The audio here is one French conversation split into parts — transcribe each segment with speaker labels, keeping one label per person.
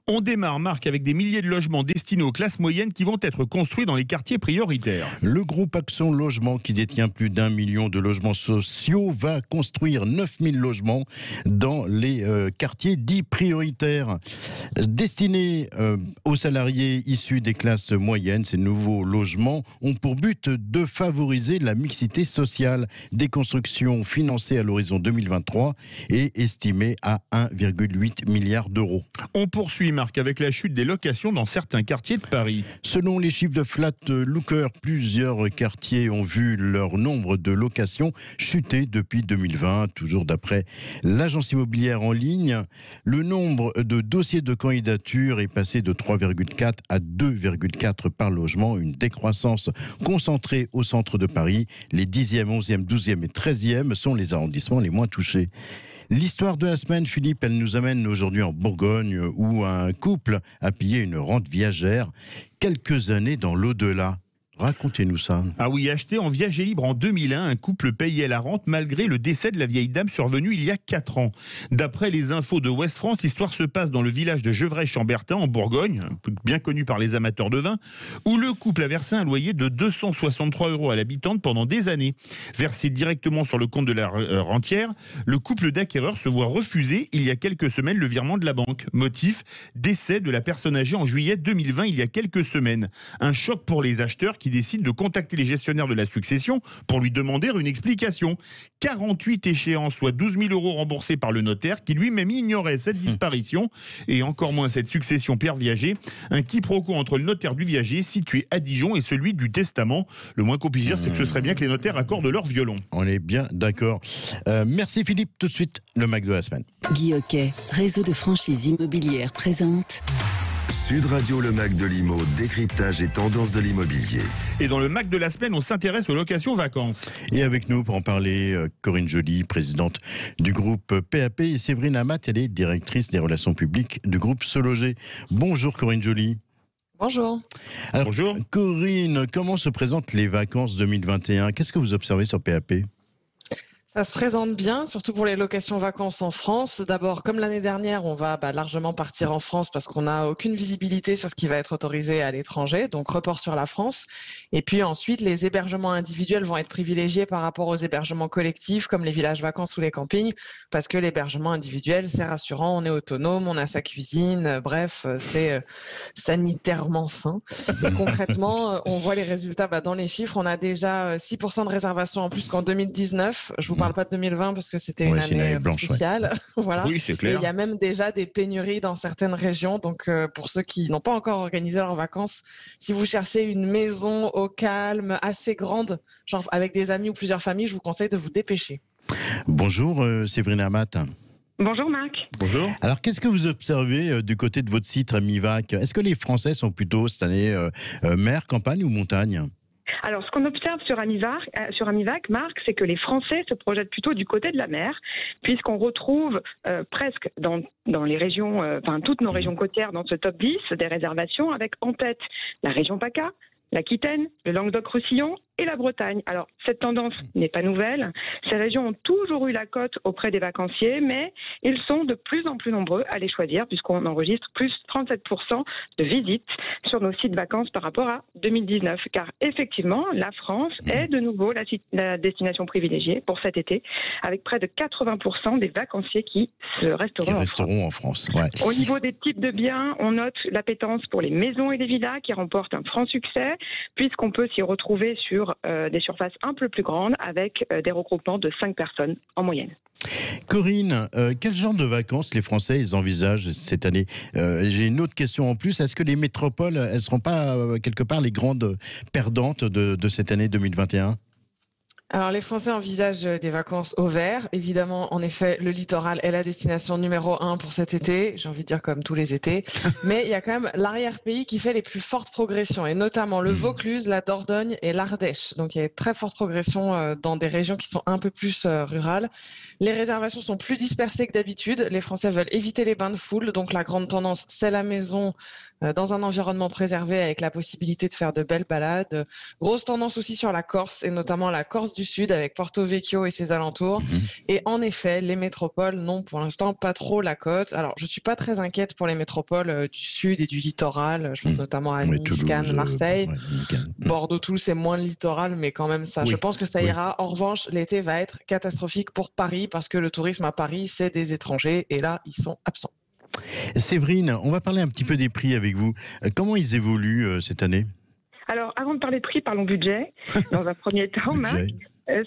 Speaker 1: On démarre, Marc, avec des milliers de logements destinés aux classes moyennes qui vont être construits dans les quartiers prioritaires.
Speaker 2: Le groupe Action Logement, qui détient plus d'1 million de logements sociaux, va construire 9000 logements dans les quartiers dits prioritaires. Destinés aux salariés issus des classes moyennes, ces nouveaux logements ont pour but de favoriser la mixité sociale. Des constructions financées à l'horizon 2023 et estimées à 1,8 milliard d'euros.
Speaker 1: On poursuit, Marc, avec la chute des locations dans certains quartiers de Paris.
Speaker 2: Selon les chiffres de Flatlooker, plusieurs quartiers ont vu leur nombre de locations chuter depuis 2020. Toujours d'après l'agence immobilière en ligne, le nombre de dossiers de candidature est passé de 3,4 à 2,4 par logement. Une décroissance concentrée au centre de Paris. Les 10e, 11e, 12e et 13e sont les arrondissements les moins touchés. L'histoire de la semaine, Philippe, elle nous amène aujourd'hui en Bourgogne où un couple a payé une rente viagère quelques années dans l'au-delà. Racontez-nous ça.
Speaker 1: Ah oui, acheté en viager libre en 2001, un couple payait la rente malgré le décès de la vieille dame survenu il y a 4 ans. D'après les infos de Ouest France, l'histoire se passe dans le village de Gevrey-Chambertin en Bourgogne, bien connu par les amateurs de vin, où le couple a versé un loyer de 263 € à l'habitante pendant des années. Versé directement sur le compte de la rentière, le couple d'acquéreurs se voit refuser il y a quelques semaines le virement de la banque. Motif, décès de la personne âgée en juillet 2020 il y a quelques semaines. Un choc pour les acheteurs qui décide de contacter les gestionnaires de la succession pour lui demander une explication. 48 échéances, soit 12 000 € remboursés par le notaire, qui lui-même ignorait cette disparition et encore moins cette succession Pierre Viager. Un quiproquo entre le notaire du Viager, situé à Dijon, et celui du testament. Le moins qu'on puisse dire, c'est que ce serait bien que les notaires accordent leur violon.
Speaker 2: On est bien d'accord. Merci Philippe. Tout de suite, le Mac de la semaine.
Speaker 3: Guy Hockey, réseau de franchise immobilière présente
Speaker 4: Sud Radio, le Mac de l'Imo, décryptage et tendance de l'immobilier.
Speaker 1: Et dans le Mac de la semaine, on s'intéresse aux locations vacances.
Speaker 2: Et avec nous, pour en parler, Corinne Joly, présidente du groupe PAP, et Séverine Amat, elle est directrice des relations publiques du groupe Se Loger. Bonjour Corinne Joly.
Speaker 5: Bonjour.
Speaker 2: Alors,
Speaker 1: Bonjour.
Speaker 2: Corinne, comment se présentent les vacances 2021 ? Qu'est-ce que vous observez sur PAP ?
Speaker 5: Ça se présente bien, surtout pour les locations vacances en France. D'abord, comme l'année dernière, on va largement partir en France parce qu'on n'a aucune visibilité sur ce qui va être autorisé à l'étranger, donc report sur la France. Et puis ensuite, les hébergements individuels vont être privilégiés par rapport aux hébergements collectifs, comme les villages vacances ou les campings, parce que l'hébergement individuel, c'est rassurant, on est autonome, on a sa cuisine, bref, c'est sanitairement sain. Et concrètement, on voit les résultats dans les chiffres. On a déjà 6% de réservations en plus qu'en 2019. Je vous parle pas de 2020 parce que c'était une année spéciale. Voilà.
Speaker 1: Oui, c'est
Speaker 5: Et
Speaker 1: clair.
Speaker 5: il y a même déjà des pénuries dans certaines régions. Donc, pour ceux qui n'ont pas encore organisé leurs vacances, si vous cherchez une maison au calme, assez grande, genre avec des amis ou plusieurs familles, je vous conseille de vous dépêcher.
Speaker 2: Bonjour Séverine Amat.
Speaker 6: Bonjour Marc.
Speaker 1: Bonjour.
Speaker 2: Alors, qu'est-ce que vous observez du côté de votre site Amivac ? Est-ce que les Français sont plutôt cette année mer, campagne ou montagne ?
Speaker 6: Alors, ce qu'on observe sur Amivac, Marc, c'est que les Français se projettent plutôt du côté de la mer, puisqu'on retrouve presque dans les régions, toutes nos régions côtières dans ce top 10 des réservations, avec en tête la région PACA, l'Aquitaine, le Languedoc-Roussillon et la Bretagne. Alors, cette tendance n'est pas nouvelle. Ces régions ont toujours eu la cote auprès des vacanciers, mais ils sont de plus en plus nombreux à les choisir, puisqu'on enregistre plus 37% de visites sur nos sites vacances par rapport à 2019. Car effectivement, la France est de nouveau la destination privilégiée pour cet été, avec près de 80% des vacanciers qui resteront
Speaker 2: en France. Ouais.
Speaker 6: Au niveau des types de biens, on note l'appétence pour les maisons et les villas qui remportent un franc succès, puisqu'on peut s'y retrouver sur des surfaces un peu plus grandes avec des regroupements de 5 personnes en moyenne.
Speaker 2: Corinne, quel genre de vacances les Français ils envisagent cette année ? J'ai une autre question en plus. Est-ce que les métropoles, elles ne seront pas quelque part les grandes perdantes de cette année 2021 ?
Speaker 5: Alors, les Français envisagent des vacances au vert. Évidemment, en effet, le littoral est la destination numéro 1 pour cet été. J'ai envie de dire comme tous les étés. Mais il y a quand même l'arrière-pays qui fait les plus fortes progressions, et notamment le Vaucluse, la Dordogne et l'Ardèche. Donc, il y a une très forte progression dans des régions qui sont un peu plus rurales. Les réservations sont plus dispersées que d'habitude. Les Français veulent éviter les bains de foule. Donc, la grande tendance, c'est la maison dans un environnement préservé avec la possibilité de faire de belles balades. Grosse tendance aussi sur la Corse, et notamment la Corse du Sud avec Porto Vecchio et ses alentours. Et en effet, les métropoles n'ont pour l'instant pas trop la cote. Alors, je suis pas très inquiète pour les métropoles du Sud et du littoral. Je pense notamment à Nice,
Speaker 2: Toulouse,
Speaker 5: Cannes, Marseille.
Speaker 2: Cannes.
Speaker 5: Bordeaux, Toulouse, c'est moins le littoral, mais quand même ça.
Speaker 1: Oui.
Speaker 5: Je pense que ça ira. En revanche, l'été va être catastrophique pour Paris parce que le tourisme à Paris, c'est des étrangers et là, ils sont absents.
Speaker 2: Séverine, on va parler un petit peu des prix avec vous. Comment ils évoluent cette année?
Speaker 6: Alors, avant de parler prix, parlons budget. Dans un premier temps, Marc.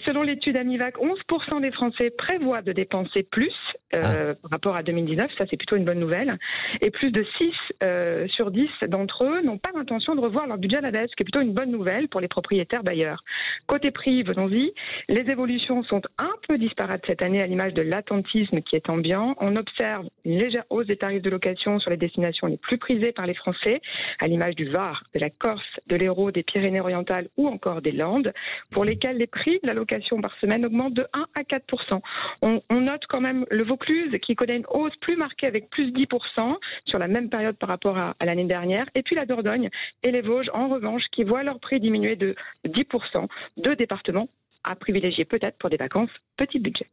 Speaker 6: Selon l'étude Amivac, 11% des Français prévoient de dépenser plus par rapport à 2019. Ça, c'est plutôt une bonne nouvelle. Et plus de 6 sur 10 d'entre eux n'ont pas l'intention de revoir leur budget à la baisse, ce qui est plutôt une bonne nouvelle pour les propriétaires bailleurs. Côté prix, venons-y. Les évolutions sont un peu disparates cette année à l'image de l'attentisme qui est ambiant. On observe une légère hausse des tarifs de location sur les destinations les plus prisées par les Français, à l'image du Var, de la Corse, de l'Hérault, des Pyrénées-Orientales ou encore des Landes, pour lesquels les prix de la location par semaine augmente de 1 à 4%. On note quand même le Vaucluse qui connaît une hausse plus marquée avec plus 10% sur la même période par rapport à l'année dernière. Et puis la Dordogne et les Vosges, en revanche, qui voient leur prix diminuer de 10%. Deux départements à privilégier peut-être pour des vacances petit budget.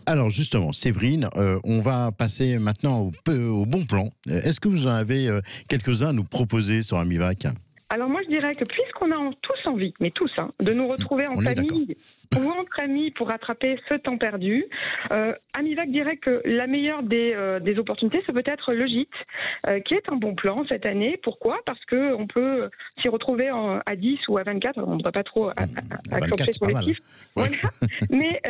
Speaker 2: Alors justement, Séverine, on va passer maintenant au bon plan. Est-ce que vous en avez quelques-uns à nous proposer sur Amivac?
Speaker 6: Alors moi je dirais que puisqu'on a tous envie, mais tous, de nous retrouver en famille ou entre amis pour rattraper ce temps perdu, Amivac dirait que la meilleure des opportunités, c'est peut-être le gîte, qui est un bon plan cette année. Pourquoi? Parce qu'on peut s'y retrouver à 10 ou à 24, on ne devrait pas trop accentuer sur les chiffres. Ouais. Voilà. Mais,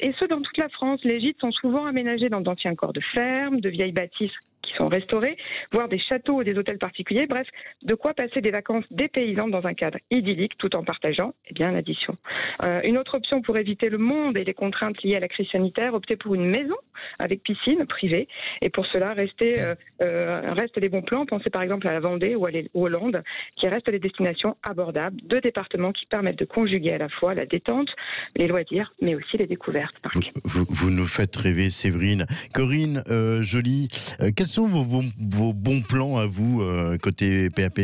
Speaker 6: et ce dans toute la France, les gîtes sont souvent aménagés dans d'anciens corps de ferme, de vieilles bâtisses qui sont restaurés, voire des châteaux ou des hôtels particuliers. Bref, de quoi passer des vacances dépaysantes dans un cadre idyllique tout en partageant l'addition. Une autre option pour éviter le monde et les contraintes liées à la crise sanitaire, opter pour une maison avec piscine privée. Et pour cela, restent les bons plans. Pensez par exemple à la Vendée ou aux Landes, qui restent des destinations abordables, deux départements qui permettent de conjuguer à la fois la détente, les loisirs, mais aussi les découvertes.
Speaker 2: Vous nous faites rêver, Séverine. Corinne Joly, quels sont vos bons plans à vous, côté PAP?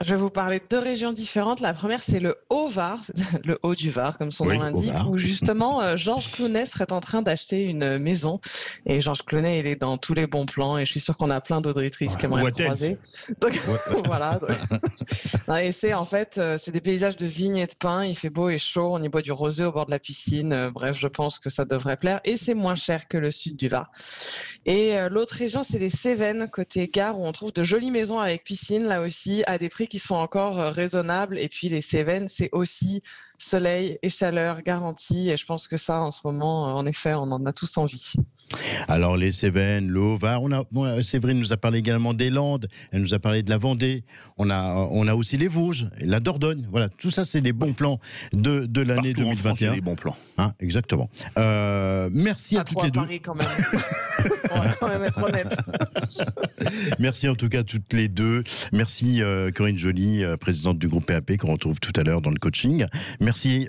Speaker 5: Je vais vous parler de deux régions différentes. La première, c'est le Haut-Var, le Haut du Var, comme son nom l'indique, où justement Georges Clooney serait en train d'acheter une maison. Et Georges Clooney, il est dans tous les bons plans. Et je suis sûre qu'on a plein d'auditrices qui aimeraient le croiser. Donc, voilà. Et c'est en fait, c'est des paysages de vignes et de pins. Il fait beau et chaud. On y boit du rosé au bord de la piscine. Bref, je pense que ça devrait plaire. Et c'est moins cher que le sud du Var. Et l'autre région, c'est les Cévennes, côté gare, où on trouve de jolies maisons avec piscine, là aussi, à des prix qui sont encore raisonnables. Et puis les Cévennes, c'est aussi soleil et chaleur garantie. Et je pense que ça, en ce moment, en effet, on en a tous envie.
Speaker 2: Alors les Cévennes, le Haut-Var, Séverine nous a parlé également des Landes, elle nous a parlé de la Vendée, on a aussi les Vosges, la Dordogne. Voilà, tout ça c'est des bons plans de l'année 2021.
Speaker 1: Des bons plans.
Speaker 2: Exactement. Merci à toutes les deux.
Speaker 5: Paris quand même. On va quand même être honnête.
Speaker 2: Merci en tout cas toutes les deux. Merci Corinne Joly, présidente du groupe PAP, qu'on retrouve tout à l'heure dans le coaching. Merci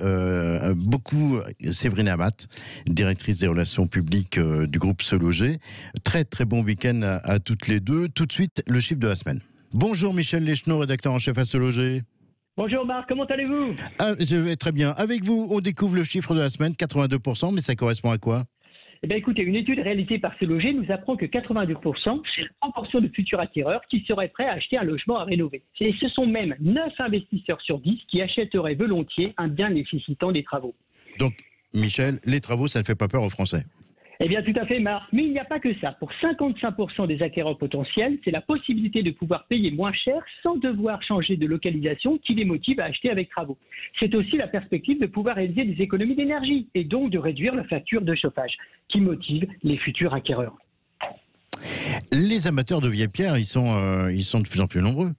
Speaker 2: beaucoup Séverine Amat, directrice des relations publiques du groupe Se Loger. Très très bon week-end à toutes les deux. Tout de suite, le chiffre de la semaine. Bonjour Michel Leschneau, rédacteur en chef à Se Loger.
Speaker 7: Bonjour Marc, comment allez-vous?
Speaker 2: Je vais très bien. Avec vous, on découvre le chiffre de la semaine, 82%, mais ça correspond à quoi?
Speaker 7: Eh bien, écoutez, une étude réalisée par Se Loger nous apprend que 82%, c'est la proportion de futurs acquéreurs qui seraient prêts à acheter un logement à rénover. Et ce sont même 9 investisseurs sur 10 qui achèteraient volontiers un bien nécessitant des travaux.
Speaker 2: Donc, Michel, les travaux, ça ne fait pas peur aux Français?
Speaker 7: Eh bien, tout à fait, Marc. Mais il n'y a pas que ça. Pour 55% des acquéreurs potentiels, c'est la possibilité de pouvoir payer moins cher sans devoir changer de localisation qui les motive à acheter avec travaux. C'est aussi la perspective de pouvoir réaliser des économies d'énergie et donc de réduire la facture de chauffage qui motive les futurs acquéreurs.
Speaker 2: Les amateurs de vieilles pierres, ils sont de plus en plus nombreux.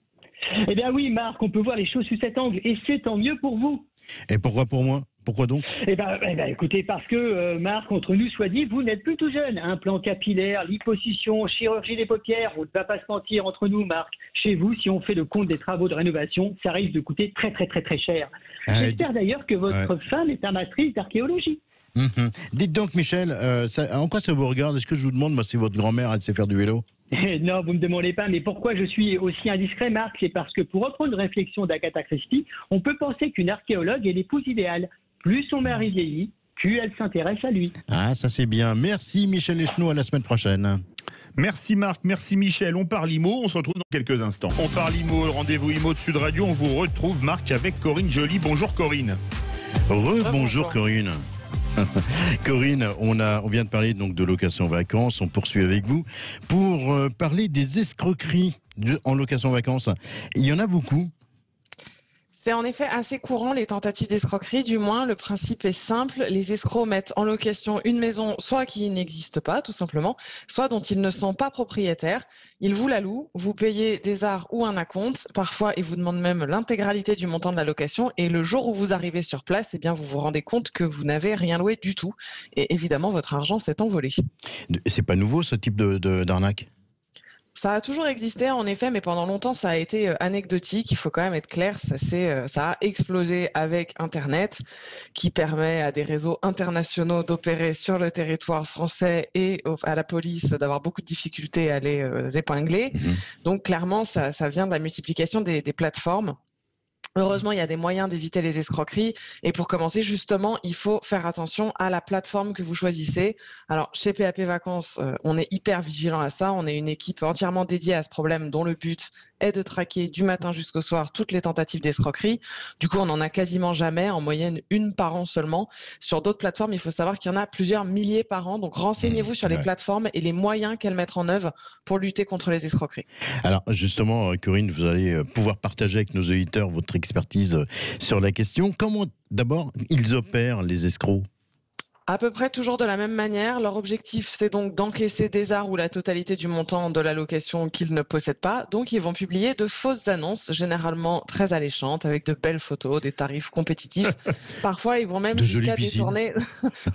Speaker 7: Eh bien oui, Marc, on peut voir les choses sous cet angle et c'est tant mieux pour vous.
Speaker 2: Et pourquoi pour moi? Pourquoi donc?
Speaker 7: Eh ben, écoutez, parce que, Marc, entre nous soit dit, vous n'êtes plus tout jeune. Implant capillaire, liposuction, chirurgie des paupières, on ne va pas se mentir entre nous, Marc. Chez vous, si on fait le compte des travaux de rénovation, ça risque de coûter très, très, très, très cher. J'espère d'ailleurs que votre femme est amatrice d'archéologie.
Speaker 2: Dites donc, Michel, en quoi ça vous regarde? Est-ce que je vous demande, moi, si votre grand-mère, elle sait faire du vélo?
Speaker 7: Non, vous ne me demandez pas, mais pourquoi je suis aussi indiscret, Marc? C'est parce que pour reprendre une réflexion d'Agatha Christie, on peut penser qu'une archéologue est l'épouse idéale. Plus son mari vieillit, plus elle s'intéresse à lui.
Speaker 2: Ah, ça c'est bien. Merci Michel Echenou, à la semaine prochaine.
Speaker 1: Merci Marc, merci Michel. On parle IMO, on se retrouve dans quelques instants. On parle IMO, le rendez-vous IMO de Sud Radio. On vous retrouve Marc avec Corinne Joly. Bonjour Corinne.
Speaker 2: Bonjour Corinne. Corinne, on vient de parler donc de location vacances. On poursuit avec vous pour parler des escroqueries en location vacances. Il y en a beaucoup.
Speaker 5: C'est en effet assez courant, les tentatives d'escroquerie. Du moins, le principe est simple. Les escrocs mettent en location une maison, soit qui n'existe pas, tout simplement, soit dont ils ne sont pas propriétaires. Ils vous la louent, vous payez des arts ou un acompte. Parfois, ils vous demandent même l'intégralité du montant de la location. Et le jour où vous arrivez sur place, eh bien, vous vous rendez compte que vous n'avez rien loué du tout. Et évidemment, votre argent s'est envolé.
Speaker 2: C'est pas nouveau ce type d'arnaque?
Speaker 5: Ça a toujours existé, en effet, mais pendant longtemps, ça a été anecdotique. Il faut quand même être clair, ça a explosé avec Internet, qui permet à des réseaux internationaux d'opérer sur le territoire français et à la police d'avoir beaucoup de difficultés à les épingler. Donc, clairement, ça vient de la multiplication des plateformes. Heureusement, il y a des moyens d'éviter les escroqueries. Et pour commencer, justement, il faut faire attention à la plateforme que vous choisissez. Alors, chez PAP Vacances, on est hyper vigilant à ça. On est une équipe entièrement dédiée à ce problème dont le but est de traquer du matin jusqu'au soir toutes les tentatives d'escroquerie. Du coup, on n'en a quasiment jamais, en moyenne une par an seulement. Sur d'autres plateformes, il faut savoir qu'il y en a plusieurs milliers par an. Donc, renseignez-vous sur les plateformes et les moyens qu'elles mettent en œuvre pour lutter contre les escroqueries.
Speaker 2: Alors, justement, Corinne, vous allez pouvoir partager avec nos auditeurs votre expertise sur la question. Comment, d'abord, ils opèrent, les escrocs?
Speaker 5: À peu près toujours de la même manière. Leur objectif, c'est donc d'encaisser des arts ou la totalité du montant de la location qu'ils ne possèdent pas. Donc, ils vont publier de fausses annonces, généralement très alléchantes, avec de belles photos, des tarifs compétitifs. Parfois, ils vont même jusqu'à détourner,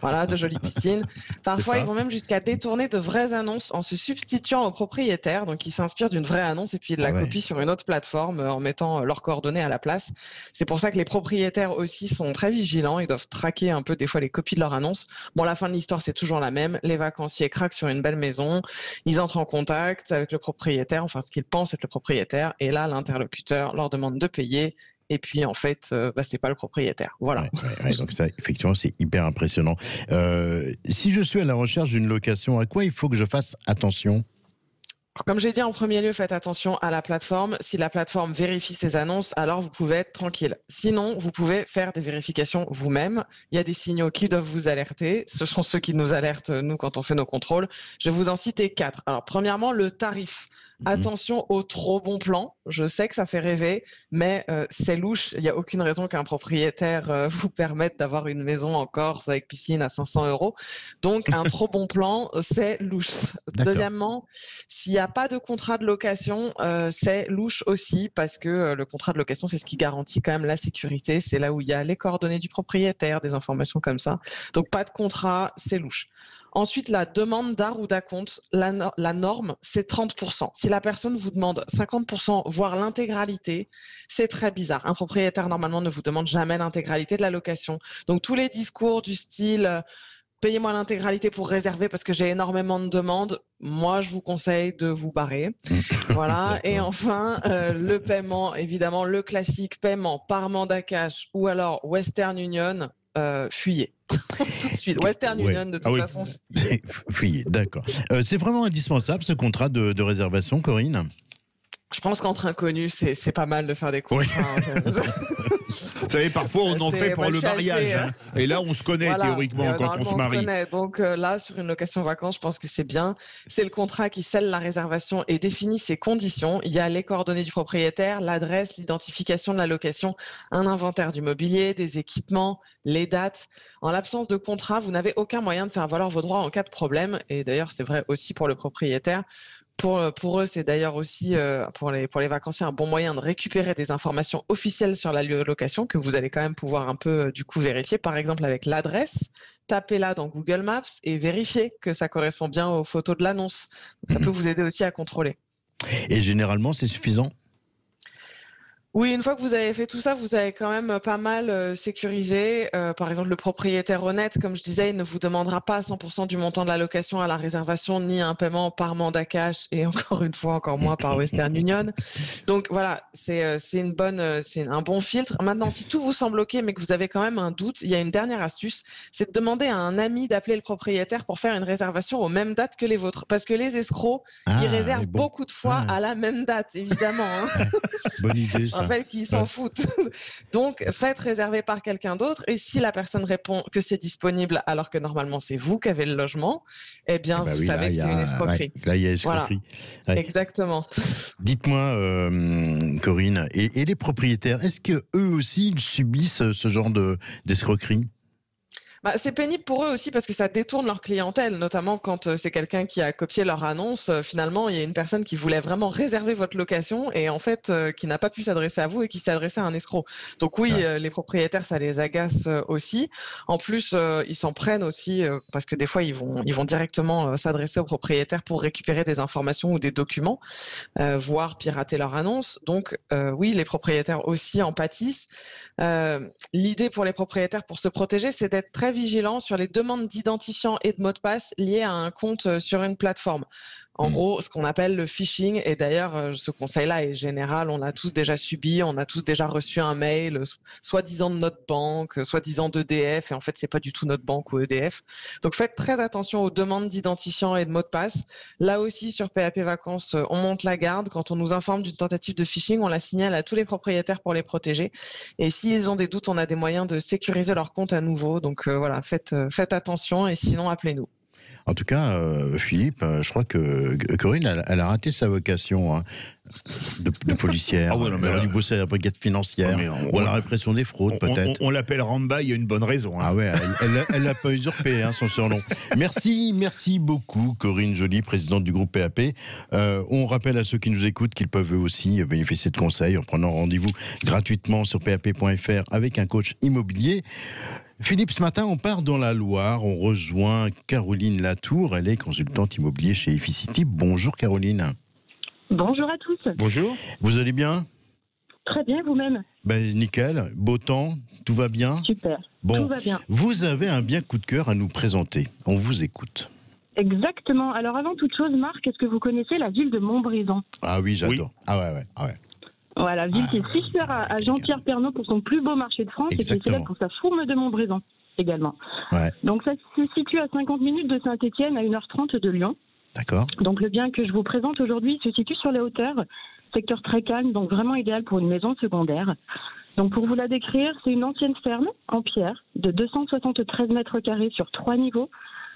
Speaker 5: voilà, de jolies piscines. Parfois, ils vont même jusqu'à détourner de vraies annonces en se substituant aux propriétaires. Donc, ils s'inspirent d'une vraie annonce et puis ils la copient sur une autre plateforme en mettant leurs coordonnées à la place. C'est pour ça que les propriétaires aussi sont très vigilants. Ils doivent traquer un peu des fois les copies de leurs annonces. Bon, la fin de l'histoire, c'est toujours la même. Les vacanciers craquent sur une belle maison. Ils entrent en contact avec le propriétaire, enfin, ce qu'ils pensent être le propriétaire. Et là, l'interlocuteur leur demande de payer. Et puis, en fait, c'est pas le propriétaire. Voilà.
Speaker 2: Donc ça, effectivement, c'est hyper impressionnant. Si je suis à la recherche d'une location, à quoi il faut que je fasse attention?
Speaker 5: Comme j'ai dit en premier lieu, faites attention à la plateforme. Si la plateforme vérifie ses annonces, alors vous pouvez être tranquille. Sinon, vous pouvez faire des vérifications vous-même. Il y a des signaux qui doivent vous alerter. Ce sont ceux qui nous alertent, nous, quand on fait nos contrôles. Je vais vous en citer 4. Alors, premièrement, le tarif. Attention au trop bon plan. Je sais que ça fait rêver, mais c'est louche. Il n'y a aucune raison qu'un propriétaire vous permette d'avoir une maison en Corse avec piscine à 500 €. Donc, un trop bon plan, c'est louche. Deuxièmement, s'il n'y a pas de contrat de location, c'est louche aussi parce que le contrat de location, c'est ce qui garantit quand même la sécurité. C'est là où il y a les coordonnées du propriétaire, des informations comme ça. Donc, pas de contrat, c'est louche. Ensuite, la demande d'art ou d'acompte, la norme, c'est 30%. Si la personne vous demande 50%, voire l'intégralité, c'est très bizarre. Un propriétaire, normalement, ne vous demande jamais l'intégralité de la location. Donc, tous les discours du style payez-moi l'intégralité pour réserver parce que j'ai énormément de demandes, moi, je vous conseille de vous barrer. Voilà. Et enfin, le paiement, évidemment, le classique paiement par mandat cash ou alors Western Union, fuyez. Tout de suite. Western Union, de toute façon.
Speaker 2: Fuyez, d'accord. C'est vraiment indispensable ce contrat de réservation, Corinne?
Speaker 5: Je pense qu'entre inconnus, c'est pas mal de faire des contrats.
Speaker 1: Vous savez, parfois, on en fait pour le mariage. Et là, on se connaît théoriquement quand on se marie.
Speaker 5: Donc là, sur une location vacances, je pense que c'est bien. C'est le contrat qui scelle la réservation et définit ses conditions. Il y a les coordonnées du propriétaire, l'adresse, l'identification de la location, un inventaire du mobilier, des équipements, les dates. En l'absence de contrat, vous n'avez aucun moyen de faire valoir vos droits en cas de problème. Et d'ailleurs, c'est vrai aussi pour le propriétaire. Pour eux, c'est d'ailleurs aussi pour les vacanciers un bon moyen de récupérer des informations officielles sur la location que vous allez quand même pouvoir un peu du coup vérifier, par exemple avec l'adresse. Tapez-la dans Google Maps et vérifiez que ça correspond bien aux photos de l'annonce. Ça peut vous aider aussi à contrôler.
Speaker 2: Et généralement, c'est suffisant?
Speaker 5: Oui, une fois que vous avez fait tout ça, vous avez quand même pas mal sécurisé. Par exemple, le propriétaire honnête, comme je disais, il ne vous demandera pas 100% du montant de la location à la réservation, ni un paiement par mandat cash, et encore une fois, encore moins par Western Union. Donc voilà, c'est un bon filtre. Maintenant, si tout vous semble OK, mais que vous avez quand même un doute, il y a une dernière astuce, c'est de demander à un ami d'appeler le propriétaire pour faire une réservation aux mêmes dates que les vôtres. Parce que les escrocs, ils réservent beaucoup de fois à la même date, évidemment. Hein.
Speaker 2: Bonne idée,
Speaker 5: ça. En fait, qu'ils s'en foutent. Donc, faites réserver par quelqu'un d'autre. Et si la personne répond que c'est disponible alors que normalement c'est vous qui avez le logement, eh bien, vous savez que c'est une escroquerie.
Speaker 2: Là, il y a escroquerie.
Speaker 5: Voilà. Exactement.
Speaker 2: Dites-moi, Corinne, et les propriétaires, est-ce qu'eux aussi ils subissent ce genre d'escroquerie ?
Speaker 5: C'est pénible pour eux aussi parce que ça détourne leur clientèle, notamment quand c'est quelqu'un qui a copié leur annonce. Finalement, il y a une personne qui voulait vraiment réserver votre location et en fait qui n'a pas pu s'adresser à vous et qui s'est adressé à un escroc. Donc oui, les propriétaires, ça les agace aussi. En plus, ils s'en prennent aussi parce que des fois, ils vont directement s'adresser aux propriétaires pour récupérer des informations ou des documents, voire pirater leur annonce. Donc oui, les propriétaires aussi en pâtissent. L'idée pour les propriétaires pour se protéger, c'est d'être très vigilant sur les demandes d'identifiants et de mots de passe liés à un compte sur une plateforme. En gros, ce qu'on appelle le phishing. Et d'ailleurs, ce conseil-là est général. On l'a tous déjà subi. On a tous déjà reçu un mail, soi-disant de notre banque, soi-disant d'EDF. Et en fait, c'est pas du tout notre banque ou EDF. Donc, faites très attention aux demandes d'identifiants et de mots de passe. Là aussi, sur PAP Vacances, on monte la garde. Quand on nous informe d'une tentative de phishing, on la signale à tous les propriétaires pour les protéger. Et s'ils ont des doutes, on a des moyens de sécuriser leur compte à nouveau. Donc, voilà, faites attention. Et sinon, appelez-nous.
Speaker 2: En tout cas, Philippe, je crois que Corinne, elle a raté sa vocation de policière. Elle aurait dû bosser à la brigade financière ou à la répression des fraudes, peut-être.
Speaker 1: On l'appelle Ramba, il y a une bonne raison. Hein.
Speaker 2: Ah ouais, elle n'a pas usurpé son surnom. Merci beaucoup, Corinne Joly, présidente du groupe PAP. On rappelle à ceux qui nous écoutent qu'ils peuvent eux aussi bénéficier de conseils en prenant rendez-vous gratuitement sur pap.fr avec un coach immobilier. Philippe, ce matin, on part dans la Loire. On rejoint Caroline Latour. Elle est consultante immobilier chez Efficity. Bonjour, Caroline.
Speaker 6: Bonjour à tous.
Speaker 1: Bonjour.
Speaker 2: Vous allez bien ?
Speaker 6: Très bien, vous-même.
Speaker 2: Nickel. Beau temps, tout va bien ?
Speaker 6: Super.
Speaker 2: Bon,
Speaker 6: tout va bien.
Speaker 2: Vous avez un bien coup de cœur à nous présenter. On vous écoute.
Speaker 6: Exactement. Alors, avant toute chose, Marc, est-ce que vous connaissez la ville de Montbrison ?
Speaker 2: Ah oui, j'adore. Oui. Ah ouais.
Speaker 6: Voilà, ville qui est si chère à Jean-Pierre Pernaut pour son plus beau marché de France. Exactement. Et qui est célèbre pour sa fourme de Montbrison également. Ouais. Donc ça se situe à 50 minutes de Saint-Étienne, à 1h30 de Lyon.
Speaker 2: D'accord.
Speaker 6: Donc le bien que je vous présente aujourd'hui se situe sur les hauteurs, secteur très calme, donc vraiment idéal pour une maison secondaire. Donc pour vous la décrire, c'est une ancienne ferme en pierre de 273 mètres carrés sur 3 niveaux.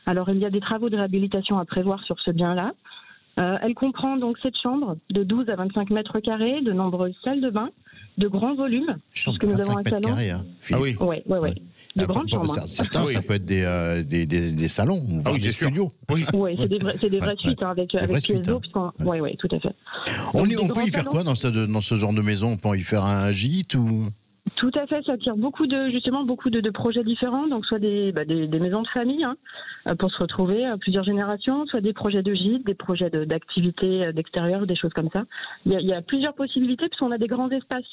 Speaker 6: Alors il y a des travaux de réhabilitation à prévoir sur ce bien-là. Elle comprend donc 7 chambres de 12 à 25 mètres carrés, de nombreuses salles de bain, de grands volumes, puisque nous avons un salon.
Speaker 2: Carrés, hein,
Speaker 6: ah oui. Ouais. De grandes chambres.
Speaker 2: Certains, ça peut être des salons, voire des studios.
Speaker 6: Oui, c'est des vraies suites avec pièces d'eau. Oui, tout à fait.
Speaker 2: On peut y faire quoi dans ce genre de maison ? On peut y faire un gîte ou...
Speaker 6: Tout à fait, ça attire beaucoup de projets différents, donc soit des maisons de famille pour se retrouver plusieurs générations, soit des projets de gîtes, des projets d'activités d'extérieur, des choses comme ça. Il y a plusieurs possibilités puisqu'on a des grands espaces.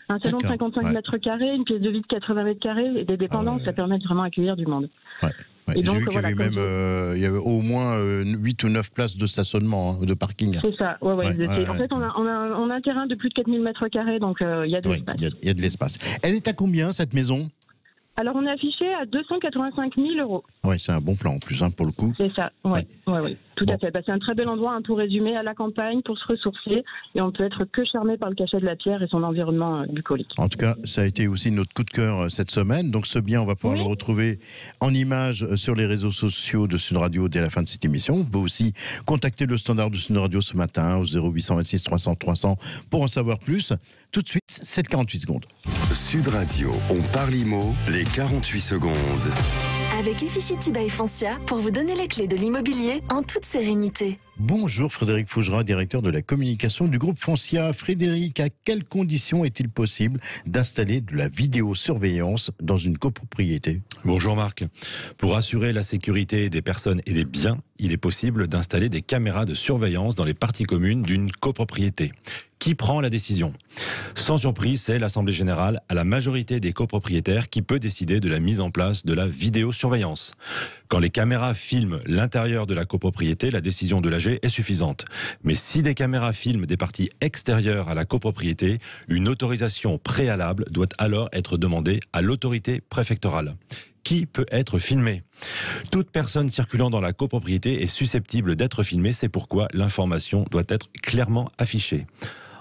Speaker 6: Un salon de 55 mètres carrés, une pièce de vie de 80 mètres carrés et des dépendances, ça permet de vraiment accueillir du monde. Ouais.
Speaker 2: Et donc, j'ai vu qu'il y avait au moins 8 ou 9 places de stationnement, de parking.
Speaker 6: C'est ça, En fait, on a un terrain de plus de 4000 mètres carrés, donc il y a de l'espace.
Speaker 2: Il y a de l'espace. Elle est à combien, cette maison ?
Speaker 6: Alors, on est affiché à 285 000 €.
Speaker 2: Oui, c'est un bon plan en plus, pour le coup.
Speaker 6: C'est ça, oui. Tout à fait. C'est un très bel endroit, pour résumer, à la campagne, pour se ressourcer. Et on peut être que charmé par le cachet de la pierre et son environnement bucolique.
Speaker 2: En tout cas, ça a été aussi notre coup de cœur cette semaine. Donc, ce bien, on va pouvoir le retrouver en images sur les réseaux sociaux de Sud Radio dès la fin de cette émission. On peut aussi contacter le standard de Sud Radio ce matin au 0826 300 300 pour en savoir plus. Tout de suite, 7:48 secondes.
Speaker 4: Sud Radio, on parle IMO, les 48 secondes.
Speaker 8: Avec Efficity by Foncia pour vous donner les clés de l'immobilier en toute sérénité.
Speaker 2: Bonjour Frédéric Fougerat, directeur de la communication du groupe Foncia. Frédéric, à quelles conditions est-il possible d'installer de la vidéosurveillance dans une copropriété?
Speaker 8: Bonjour Marc. Pour assurer la sécurité des personnes et des biens, il est possible d'installer des caméras de surveillance dans les parties communes d'une copropriété. Qui prend la décision? Sans surprise, c'est l'Assemblée générale à la majorité des copropriétaires qui peut décider de la mise en place de la vidéosurveillance. Quand les caméras filment l'intérieur de la copropriété, la décision de l'AG est suffisante. Mais si des caméras filment des parties extérieures à la copropriété, une autorisation préalable doit alors être demandée à l'autorité préfectorale. Qui peut être filmé? Toute personne circulant dans la copropriété est susceptible d'être filmée, c'est pourquoi l'information doit être clairement affichée.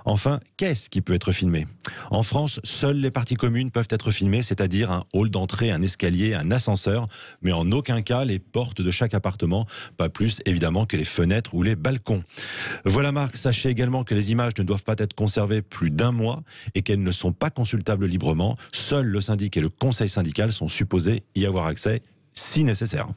Speaker 8: Enfin, qu'est-ce qui peut être filmé? En France, seules les parties communes peuvent être filmées, c'est-à-dire un hall d'entrée, un escalier, un ascenseur, mais en aucun cas les portes de chaque appartement, pas plus évidemment que les fenêtres ou les balcons. Voilà Marc, sachez également que les images ne doivent pas être conservées plus d'1 mois et qu'elles ne sont pas consultables librement. Seul le syndic et le conseil syndical sont supposés y avoir accès si nécessaire.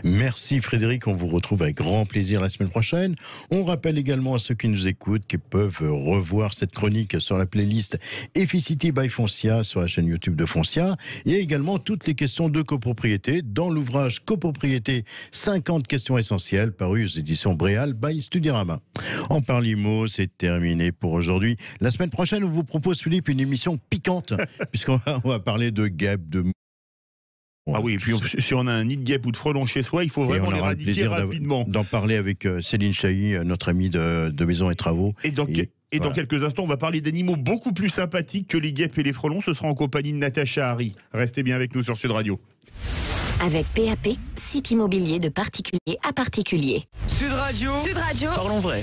Speaker 2: Merci Frédéric, on vous retrouve avec grand plaisir la semaine prochaine. On rappelle également à ceux qui nous écoutent qu'ils peuvent revoir cette chronique sur la playlist Efficity by Foncia sur la chaîne YouTube de Foncia. Il y a également toutes les questions de copropriété dans l'ouvrage Copropriété 50 questions essentielles paru aux éditions Bréal by Studyrama. En Parlimo, c'est terminé pour aujourd'hui. La semaine prochaine, on vous propose Philippe une émission piquante puisqu'on va parler de guêpes, de...
Speaker 1: Ah oui, et puis si on a un nid de guêpes ou de frelons chez soi, il faut vraiment les éradiquer rapidement.
Speaker 2: D'en parler avec Céline Chailly, notre amie de Maison et Travaux.
Speaker 1: Et dans quelques instants, on va parler d'animaux beaucoup plus sympathiques que les guêpes et les frelons. Ce sera en compagnie de Natacha Harry. Restez bien avec nous sur Sud Radio.
Speaker 9: Avec PAP, site immobilier de particulier à particulier.
Speaker 10: Sud Radio. Parlons vrai.